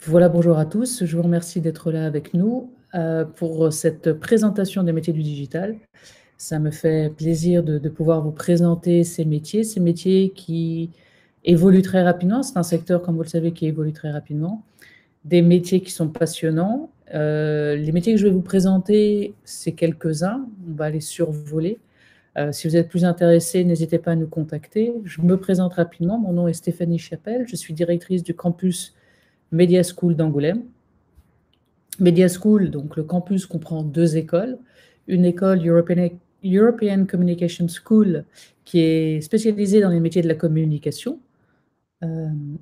Voilà, bonjour à tous. Je vous remercie d'être là avec nous pour cette présentation des métiers du digital. Ça me fait plaisir de pouvoir vous présenter ces métiers qui évoluent très rapidement. C'est un secteur, comme vous le savez, qui évolue très rapidement. Des métiers qui sont passionnants. Les métiers que je vais vous présenter, c'est quelques-uns. On va les survoler. Si vous êtes plus intéressé, n'hésitez pas à nous contacter. Je me présente rapidement. Mon nom est Stéphanie Chapelle. Je suis directrice du campus Media School d'Angoulême. Media School, donc le campus comprend deux écoles. Une école European Communication School qui est spécialisée dans les métiers de la communication.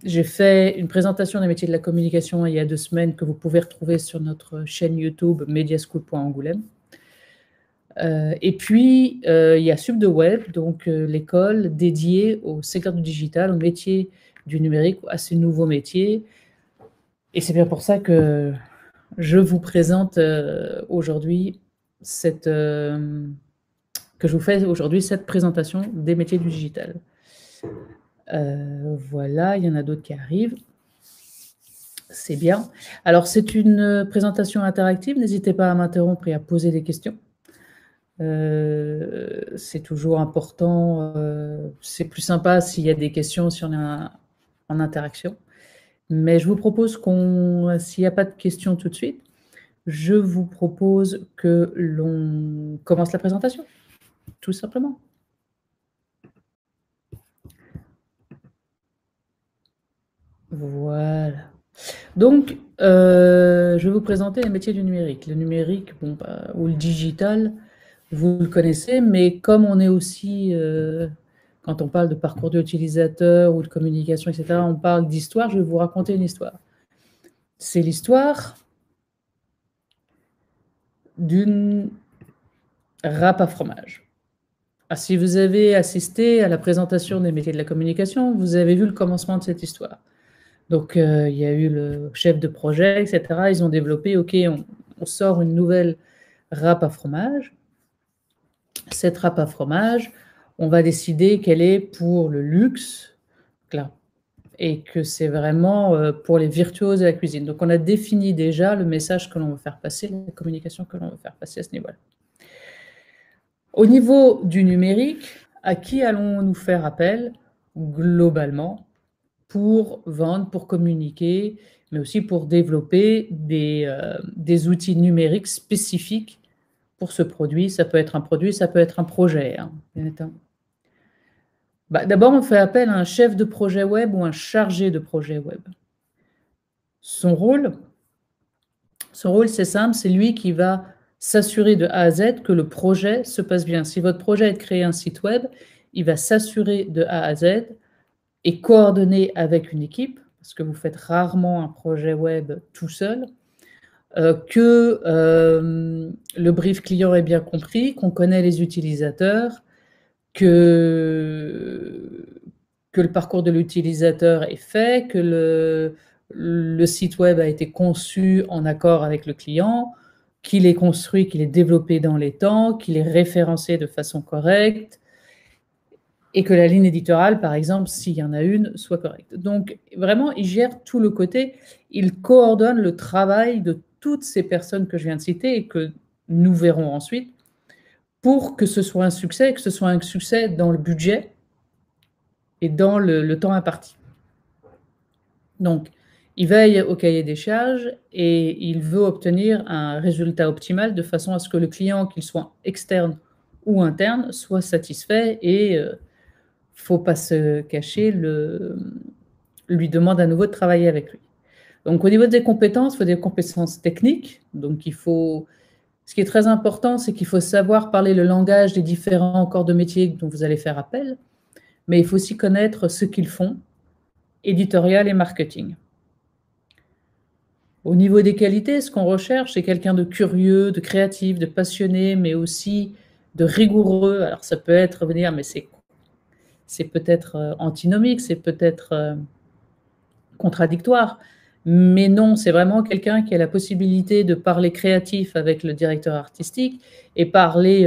J'ai fait une présentation des métiers de la communication il y a 2 semaines que vous pouvez retrouver sur notre chaîne YouTube mediaschool.angoulême. Et puis, il y a SubDeWeb, donc l'école dédiée au secteur du digital, au métier du numérique, à ces nouveaux métiers. Et c'est bien pour ça que je vous présente aujourd'hui que je vous fais aujourd'hui cette présentation des métiers du digital. Voilà, il y en a d'autres qui arrivent. C'est bien. Alors, c'est une présentation interactive. N'hésitez pas à m'interrompre et à poser des questions. C'est toujours important. C'est plus sympa s'il y a des questions, si on est en interaction. Mais je vous propose s'il n'y a pas de questions tout de suite, je vous propose que l'on commence la présentation, tout simplement. Voilà. Donc, je vais vous présenter les métiers du numérique. Le numérique, ou le digital, vous le connaissez, mais comme on est aussi, quand on parle de parcours d'utilisateur ou de communication, etc., on parle d'histoire, je vais vous raconter une histoire. C'est l'histoire d'une râpe à fromage. Si vous avez assisté à la présentation des métiers de la communication, vous avez vu le commencement de cette histoire. Donc, il y a eu le chef de projet, etc. Ils ont développé, OK, on sort une nouvelle râpe à fromage. Cette râpe à fromage, on va décider qu'elle est pour le luxe, là, et que c'est vraiment pour les virtuoses de la cuisine. Donc, on a défini déjà le message que l'on veut faire passer, la communication que l'on veut faire passer à ce niveau-là. Au niveau du numérique, à qui allons-nous faire appel globalement pour vendre, pour communiquer, mais aussi pour développer des outils numériques spécifiques pour ce produit. Ça peut être un produit, ça peut être un projet, hein, bien évidemment. D'abord, on fait appel à un chef de projet web ou un chargé de projet web. Son rôle, c'est simple, c'est lui qui va s'assurer de A à Z que le projet se passe bien. Si votre projet est de créer un site web, il va s'assurer de A à Z et coordonner avec une équipe, parce que vous faites rarement un projet web tout seul, que le brief client est bien compris, qu'on connaît les utilisateurs, que le parcours de l'utilisateur est fait, que le site web a été conçu en accord avec le client, qu'il est construit, qu'il est développé dans les temps, qu'il est référencé de façon correcte, et que la ligne éditoriale, par exemple, s'il y en a une, soit correcte. Donc, vraiment, il gère tout le côté, il coordonne le travail de toutes ces personnes que je viens de citer et que nous verrons ensuite, pour que ce soit un succès, et que ce soit un succès dans le budget et dans le temps imparti. Donc, il veille au cahier des charges et il veut obtenir un résultat optimal de façon à ce que le client, qu'il soit externe ou interne, soit satisfait et faut pas se cacher, lui demande à nouveau de travailler avec lui. Donc, au niveau des compétences, il faut des compétences techniques. Donc, ce qui est très important, c'est qu'il faut savoir parler le langage des différents corps de métier dont vous allez faire appel, mais il faut aussi connaître ce qu'ils font, éditorial et marketing. Au niveau des qualités, ce qu'on recherche, c'est quelqu'un de curieux, de créatif, de passionné, mais aussi de rigoureux. Alors, ça peut être venir, mais c'est peut-être antinomique, c'est peut-être contradictoire, mais non, c'est vraiment quelqu'un qui a la possibilité de parler créatif avec le directeur artistique et parler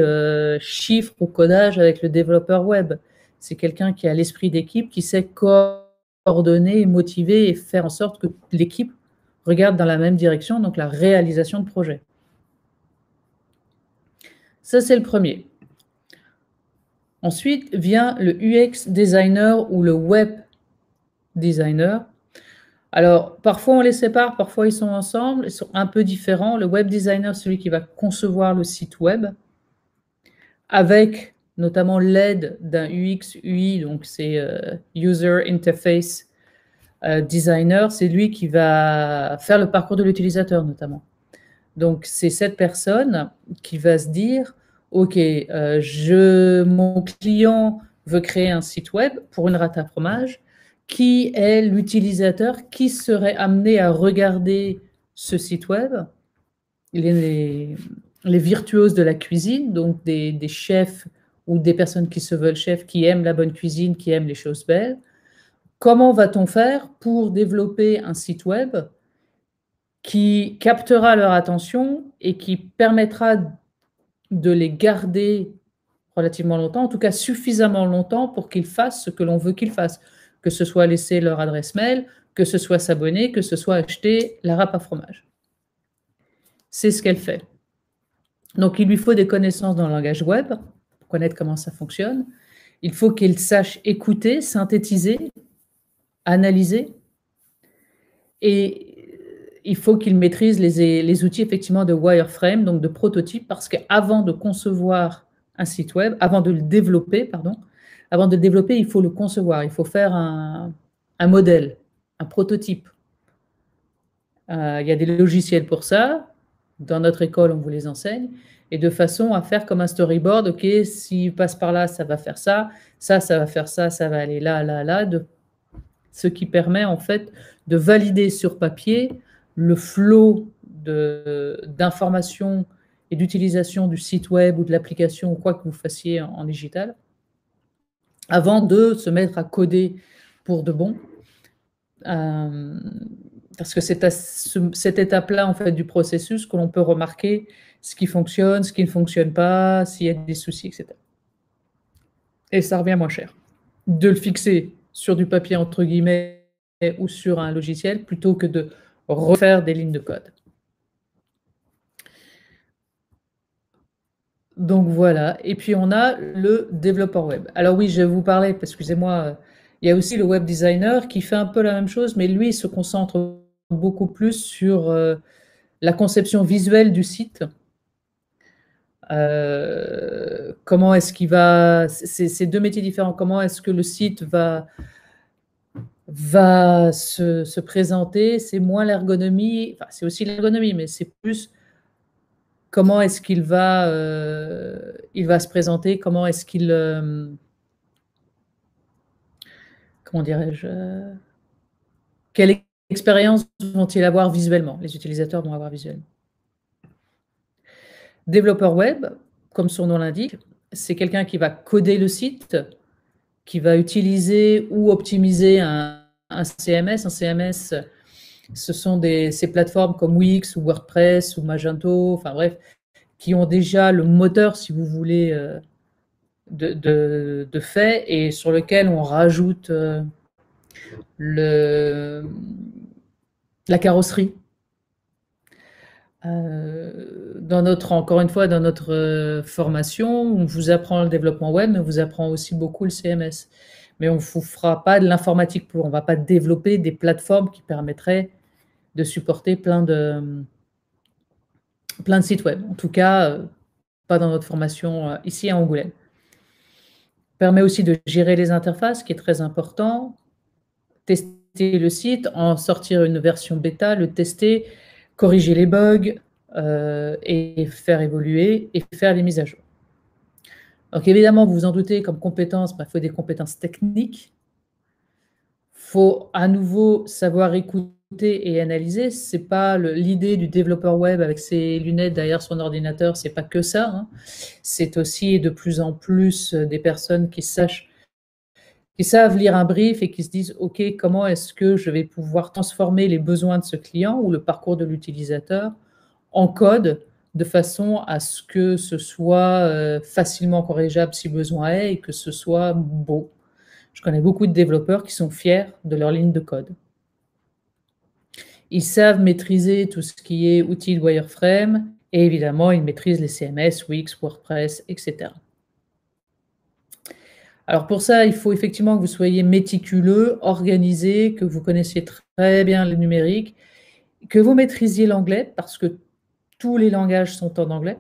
chiffres ou codage avec le développeur web. C'est quelqu'un qui a l'esprit d'équipe, qui sait coordonner, motiver et faire en sorte que l'équipe regardent dans la même direction, donc la réalisation de projet. Ça, c'est le premier. Ensuite vient le UX designer ou le web designer. Alors, parfois on les sépare, parfois ils sont ensemble, ils sont un peu différents. Le web designer, celui qui va concevoir le site web, avec notamment l'aide d'un UX, UI, donc c'est User Interface Designer, c'est lui qui va faire le parcours de l'utilisateur notamment. Donc, c'est cette personne qui va se dire, OK, mon client veut créer un site web pour une rata fromage. Qui est l'utilisateur qui serait amené à regarder ce site web? Les virtuoses de la cuisine, donc des chefs ou des personnes qui se veulent chefs, qui aiment la bonne cuisine, qui aiment les choses belles. Comment va-t-on faire pour développer un site web qui captera leur attention et qui permettra de les garder relativement longtemps, en tout cas suffisamment longtemps pour qu'ils fassent ce que l'on veut qu'ils fassent, que ce soit laisser leur adresse mail, que ce soit s'abonner, que ce soit acheter la râpe à fromage. C'est ce qu'elle fait. Donc, il lui faut des connaissances dans le langage web, pour connaître comment ça fonctionne. Il faut qu'elle sache écouter, synthétiser, analyser. Et il faut qu'il maîtrise les outils effectivement de wireframe, donc de prototype, parce qu'avant de concevoir un site web, avant de le développer, il faut le concevoir, il faut faire un modèle, un prototype. Il y a des logiciels pour ça. Dans notre école, on vous les enseigne. Et de façon à faire comme un storyboard, OK, s'il passe par là, ça va faire ça, ça va faire ça, ça va aller là, là, là. Ce qui permet en fait de valider sur papier le flot d'informations et d'utilisation du site web ou de l'application ou quoi que vous fassiez en digital, avant de se mettre à coder pour de bon. Parce que c'est à cette étape-là en fait, du processus que l'on peut remarquer ce qui fonctionne, ce qui ne fonctionne pas, s'il y a des soucis, etc. Et ça revient moins cher de le fixer sur du papier, entre guillemets, ou sur un logiciel, plutôt que de refaire des lignes de code. Donc voilà, et puis on a le développeur web. Alors oui, je vais vous parler, excusez-moi, il y a aussi le web designer qui fait un peu la même chose, mais lui, il se concentre beaucoup plus sur la conception visuelle du site. Comment est-ce qu'il va... C'est deux métiers différents. Comment est-ce que le site va se présenter? C'est moins l'ergonomie, enfin, c'est aussi l'ergonomie, mais c'est plus comment est-ce qu'il va, il va se présenter, comment est-ce qu'il... comment dirais-je, quelle expérience vont-ils avoir visuellement, les utilisateurs vont avoir visuellement. Développeur web, comme son nom l'indique, c'est quelqu'un qui va coder le site, qui va utiliser ou optimiser un CMS. Un CMS, ce sont ces plateformes comme Wix ou WordPress ou Magento, enfin bref, qui ont déjà le moteur, si vous voulez, de fait, et sur lequel on rajoute la carrosserie. Encore une fois, dans notre formation, on vous apprend le développement web, mais on vous apprend aussi beaucoup le CMS. Mais on ne vous fera pas de l'informatique pour. On ne va pas développer des plateformes qui permettraient de supporter plein de sites web. En tout cas, pas dans notre formation ici à Angoulême. Permet aussi de gérer les interfaces, ce qui est très important. Tester le site, en sortir une version bêta, le tester, corriger les bugs et faire évoluer et faire les mises à jour. Donc évidemment, vous vous en doutez, comme compétences, il faut des compétences techniques. Il faut à nouveau savoir écouter et analyser. Ce n'est pas l'idée du développeur web avec ses lunettes derrière son ordinateur, ce n'est pas que ça. Hein. C'est aussi de plus en plus des personnes qui savent lire un brief et qui se disent « Ok, comment est-ce que je vais pouvoir transformer les besoins de ce client ou le parcours de l'utilisateur en code de façon à ce que ce soit facilement corrigeable si besoin est et que ce soit beau ». Je connais beaucoup de développeurs qui sont fiers de leur ligne de code. Ils savent maîtriser tout ce qui est outils de wireframe et évidemment, ils maîtrisent les CMS, Wix, WordPress, etc. Alors pour ça, il faut effectivement que vous soyez méticuleux, organisé, que vous connaissiez très bien le numérique, que vous maîtrisiez l'anglais, parce que tous les langages sont en anglais,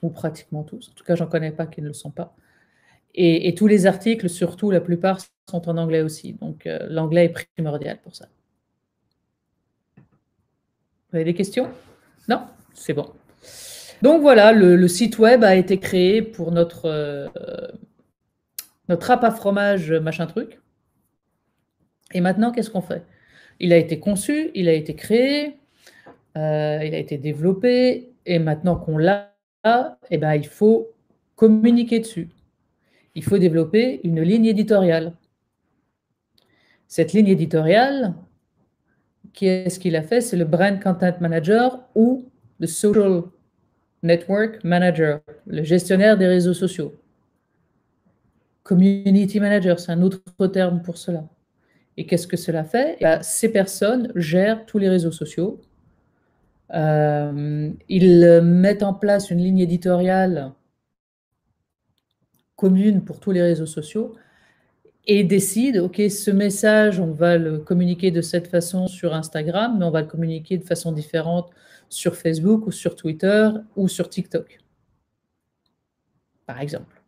ou pratiquement tous. En tout cas, j'en connais pas qui ne le sont pas. Et tous les articles, surtout, la plupart sont en anglais aussi. Donc, l'anglais est primordial pour ça. Vous avez des questions? Non? C'est bon. Donc voilà, le site web a été créé pour notre râpe à fromage machin truc. Et maintenant, qu'est-ce qu'on fait? Il a été conçu, il a été créé, il a été développé, et maintenant qu'on l'a, eh ben, il faut communiquer dessus. Il faut développer une ligne éditoriale. Cette ligne éditoriale, qu'est-ce qu'il a fait? C'est le Brand Content Manager ou le Social Network Manager, le gestionnaire des réseaux sociaux. Community Manager, c'est un autre terme pour cela. Et qu'est-ce que cela fait? Ces personnes gèrent tous les réseaux sociaux. Ils mettent en place une ligne éditoriale commune pour tous les réseaux sociaux et décident, OK, ce message, on va le communiquer de cette façon sur Instagram, mais on va le communiquer de façon différente sur Facebook ou sur Twitter ou sur TikTok, par exemple.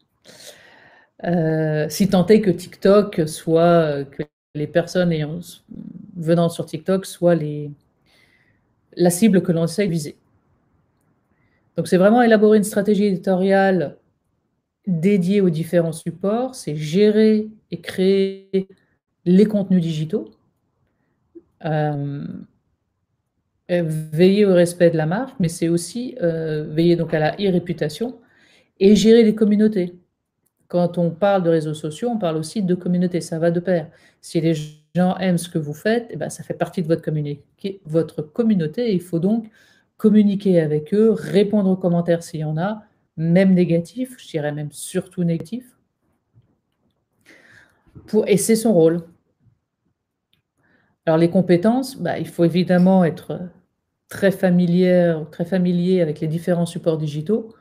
Si tant est que TikTok soit, que les personnes venant sur TikTok soient la cible que l'on essaie de viser. Donc c'est vraiment élaborer une stratégie éditoriale dédiée aux différents supports, c'est gérer et créer les contenus digitaux, veiller au respect de la marque, mais c'est aussi veiller donc à la e-réputation et gérer les communautés. Quand on parle de réseaux sociaux, on parle aussi de communauté, ça va de pair. Si les gens aiment ce que vous faites, eh ben, ça fait partie de votre communauté, et il faut donc communiquer avec eux, répondre aux commentaires s'il y en a, même négatifs, je dirais même surtout négatifs. Et c'est son rôle. Alors les compétences, il faut évidemment être très familier avec les différents supports digitaux,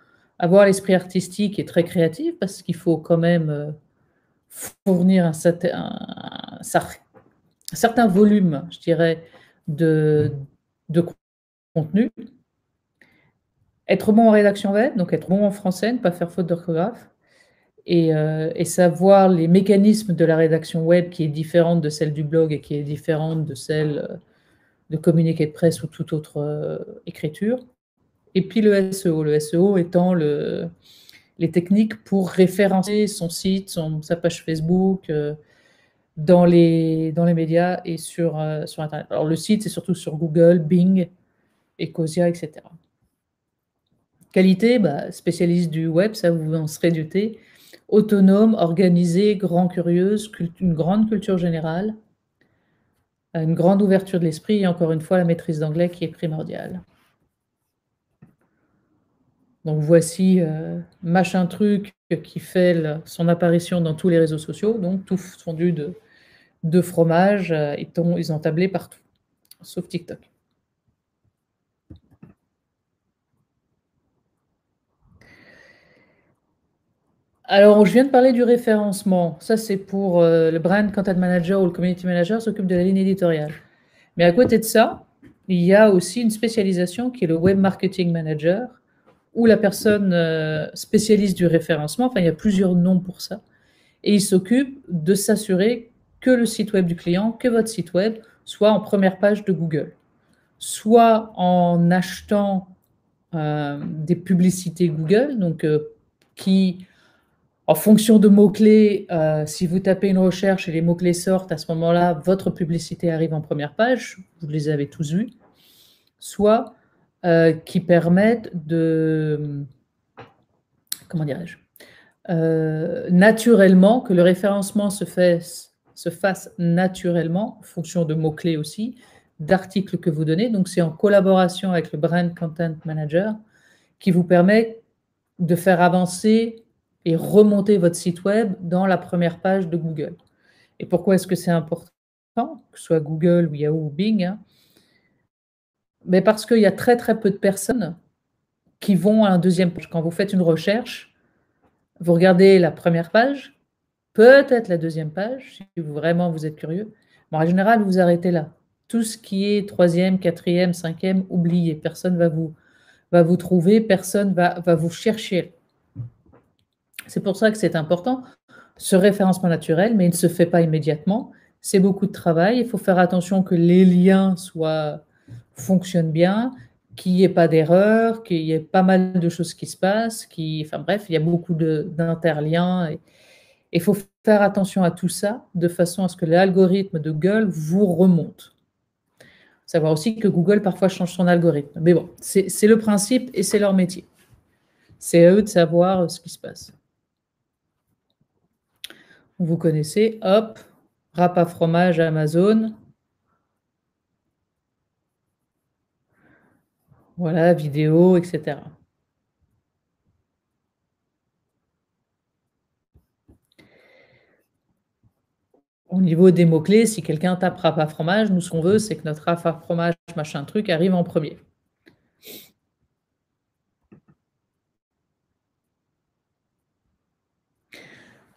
avoir l'esprit artistique et très créatif, parce qu'il faut quand même fournir un certain volume, je dirais, de contenu. Être bon en rédaction web, donc être bon en français, ne pas faire faute d'orthographe, et savoir les mécanismes de la rédaction web qui est différente de celle du blog et qui est différente de celle de communiqué de presse ou toute autre écriture. Et puis le SEO étant les techniques pour référencer son site, sa page Facebook, dans les médias et sur Internet. Alors le site, c'est surtout sur Google, Bing, Ecosia, etc. Qualité, spécialiste du web, ça vous en serez douté. Autonome, organisée, grand curieuse, une grande culture générale, une grande ouverture de l'esprit et encore une fois la maîtrise d'anglais qui est primordiale. Donc voici machin truc qui fait son apparition dans tous les réseaux sociaux, donc tout fondu de fromage, ils ont tablé partout, sauf TikTok. Alors, je viens de parler du référencement. Ça, c'est pour le Brand Content Manager ou le Community Manager s'occupe de la ligne éditoriale. Mais à côté de ça, il y a aussi une spécialisation qui est le Web Marketing Manager, où la personne spécialiste du référencement, enfin, il y a plusieurs noms pour ça, et il s'occupe de s'assurer que le site web du client, que votre site web, soit en première page de Google, soit en achetant des publicités Google, donc qui, en fonction de mots-clés, si vous tapez une recherche et les mots-clés sortent, à ce moment-là, votre publicité arrive en première page, vous les avez tous vus, soit qui permettent de, comment dirais-je, naturellement, que le référencement se fasse naturellement, en fonction de mots-clés aussi, d'articles que vous donnez. Donc, c'est en collaboration avec le Brand Content Manager qui vous permet de faire avancer et remonter votre site web dans la première page de Google. Et pourquoi est-ce que c'est important, que ce soit Google ou Yahoo ou Bing, Mais parce qu'il y a très, très peu de personnes qui vont à un deuxième page. Quand vous faites une recherche, vous regardez la première page, peut-être la deuxième page, si vraiment vous êtes curieux. Mais en général, vous arrêtez là. Tout ce qui est troisième, quatrième, cinquième, oubliez. Personne va vous trouver, personne va vous chercher. C'est pour ça que c'est important, ce référencement naturel, mais il ne se fait pas immédiatement. C'est beaucoup de travail. Il faut faire attention que les liens fonctionnent bien, qu'il n'y ait pas d'erreur, qu'il y ait pas mal de choses qui se passent, enfin bref, il y a beaucoup d'interliens. Il faut faire attention à tout ça de façon à ce que l'algorithme de Google vous remonte. Savoir aussi que Google parfois change son algorithme. Mais bon, c'est le principe et c'est leur métier. C'est à eux de savoir ce qui se passe. Vous connaissez, hop, râpe à fromage Amazon. Voilà, vidéo, etc. Au niveau des mots-clés, si quelqu'un tape râpe à fromage, nous, ce qu'on veut, c'est que notre râpe à fromage, machin truc, arrive en premier.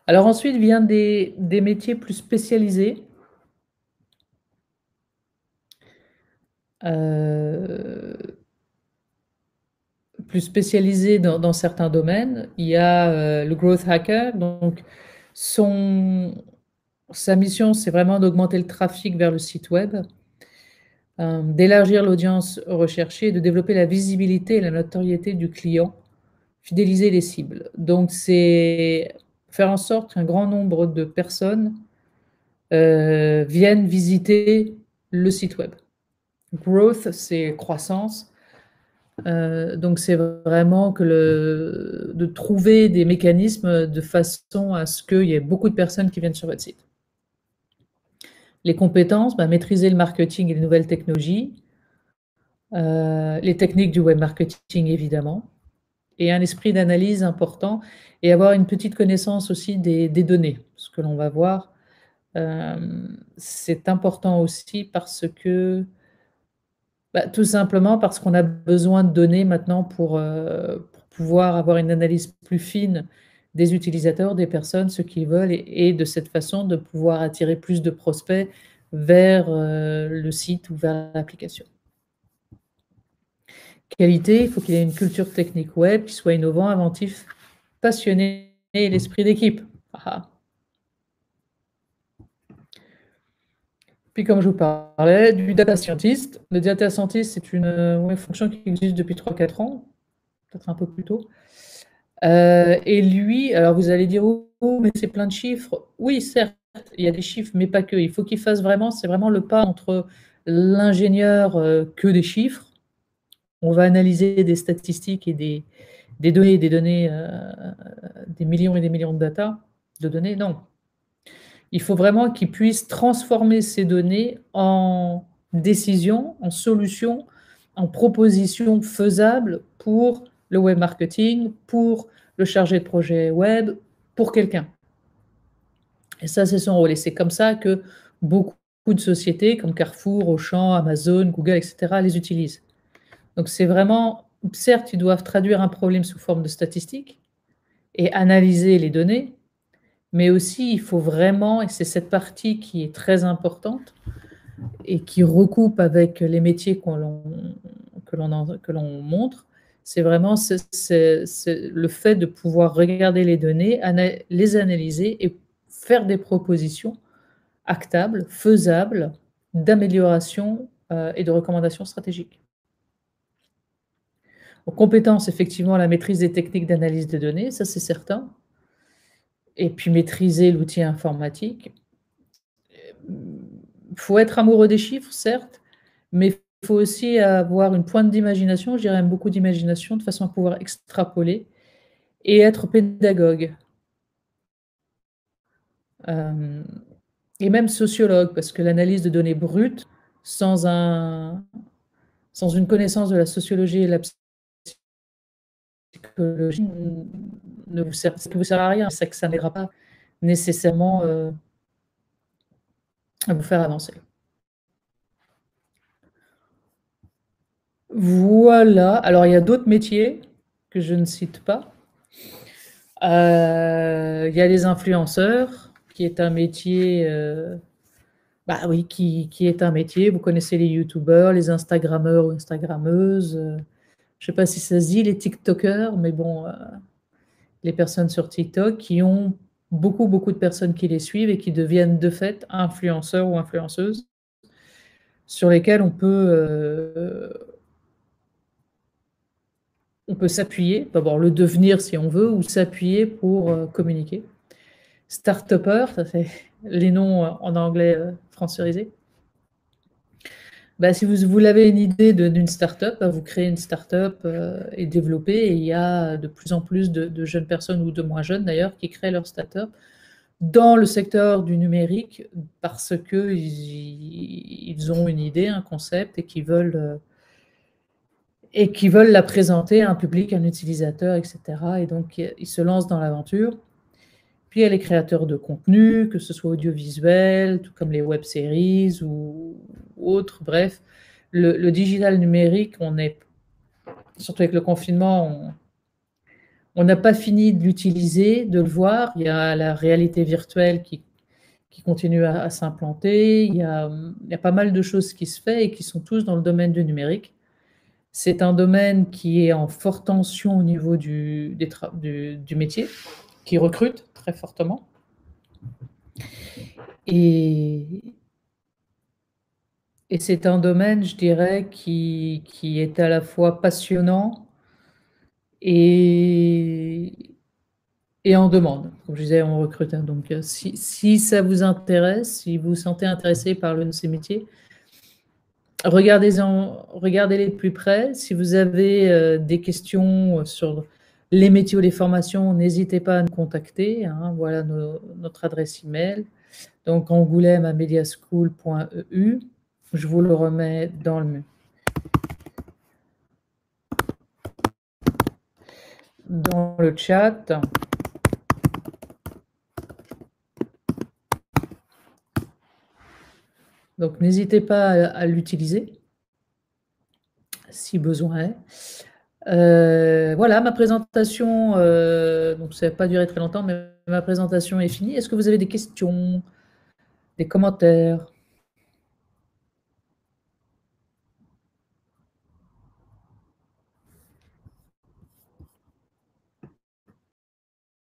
Alors ensuite vient des métiers plus spécialisés. Plus spécialisés dans certains domaines. Il y a le growth hacker. Donc, sa mission, c'est vraiment d'augmenter le trafic vers le site web, d'élargir l'audience recherchée, de développer la visibilité et la notoriété du client, fidéliser les cibles. Donc, c'est faire en sorte qu'un grand nombre de personnes viennent visiter le site web. Growth, c'est croissance. Donc, c'est vraiment de trouver des mécanismes de façon à ce qu'il y ait beaucoup de personnes qui viennent sur votre site. Les compétences, maîtriser le marketing et les nouvelles technologies, les techniques du web marketing évidemment, et un esprit d'analyse important, et avoir une petite connaissance aussi des données. Ce que l'on va voir, c'est important aussi parce que tout simplement parce qu'on a besoin de données maintenant pour pouvoir avoir une analyse plus fine des utilisateurs, des personnes, ce qu'ils veulent, et de cette façon de pouvoir attirer plus de prospects vers le site ou vers l'application. Qualité, il faut qu'il y ait une culture technique web qui soit innovant, inventif, passionné et l'esprit d'équipe. Ah. Puis comme je vous parlais, du data scientist. Le data scientist, c'est une fonction qui existe depuis 3-4 ans, peut-être un peu plus tôt. Et lui, alors vous allez dire: «Oh, mais c'est plein de chiffres». Oui, certes, il y a des chiffres, mais pas que. Il faut qu'il fasse vraiment, c'est vraiment le pas entre l'ingénieur, que des chiffres. On va analyser des statistiques et des données, des millions et des millions de données. Non. Il faut vraiment qu'il puisse transformer ces données en décisions, en solutions, en propositions faisables pour le web marketing, pour le chargé de projet web, pour quelqu'un. Et ça, c'est son rôle. Et c'est comme ça que beaucoup de sociétés comme Carrefour, Auchan, Amazon, Google, etc. les utilisent. Donc c'est vraiment, certes, ils doivent traduire un problème sous forme de statistiques et analyser les données, mais aussi il faut vraiment, et c'est cette partie qui est très importante et qui recoupe avec les métiers que l'on montre, c'est vraiment le fait de pouvoir regarder les données, les analyser et faire des propositions actables, faisables, d'amélioration et de recommandations stratégiques. Donc, compétence, effectivement, la maîtrise des techniques d'analyse de données, ça c'est certain. Et puis maîtriser l'outil informatique. Il faut être amoureux des chiffres, certes, mais il faut aussi avoir une pointe d'imagination, je dirais même beaucoup d'imagination, de façon à pouvoir extrapoler et être pédagogue. Et même sociologue, parce que l'analyse de données brutes, sans une connaissance de la sociologie et de la psychologie, ne vous sert à rien. C'est que ça n'aidera pas nécessairement à vous faire avancer. Voilà. Alors, il y a d'autres métiers que je ne cite pas. Il y a les influenceurs, qui est un métier, bah oui, qui est un métier. Vous connaissez les youtubeurs, les instagrammeurs ou instagrammeuses. Je sais pas si ça se dit, les tiktokers, mais bon, les personnes sur TikTok qui ont beaucoup, beaucoup de personnes qui les suivent et qui deviennent de fait influenceurs ou influenceuses sur lesquels on peut s'appuyer, d'abord le devenir si on veut, ou s'appuyer pour communiquer. Start-upper, ça c'est les noms en anglais françaisisés. Bah, si vous avez une idée d'une start-up, bah, vous créez une start-up et développez, et il y a de plus en plus de jeunes personnes, ou de moins jeunes d'ailleurs, qui créent leur start-up dans le secteur du numérique parce qu'ils ont une idée, un concept, et qui veulent la présenter à un public, un utilisateur, etc. Et donc, ils se lancent dans l'aventure. Puis, il y a les créateurs de contenu, que ce soit audiovisuel, tout comme les web-séries ou autres. Bref, le digital numérique, surtout avec le confinement, on n'a pas fini de l'utiliser, de le voir. Il y a la réalité virtuelle qui continue à s'implanter. Il y a pas mal de choses qui se font et qui sont tous dans le domaine du numérique. C'est un domaine qui est en forte tension au niveau du métier, qui recrute très fortement. Et c'est un domaine, je dirais, qui est à la fois passionnant et en demande. Comme je disais, on recrute, hein. Donc, si ça vous intéresse, si vous vous sentez intéressé par l'un de ces métiers, regardez-les de plus près. Si vous avez des questions sur les métiers ou les formations, n'hésitez pas à nous contacter, hein. Voilà notre adresse email. Donc, angoulême@mediaschool.eu. Je vous le remets dans le chat. Donc, n'hésitez pas à l'utiliser si besoin est. Voilà, ma présentation, donc ça n'a pas duré très longtemps, mais ma présentation est finie. Est-ce que vous avez des questions, des commentaires?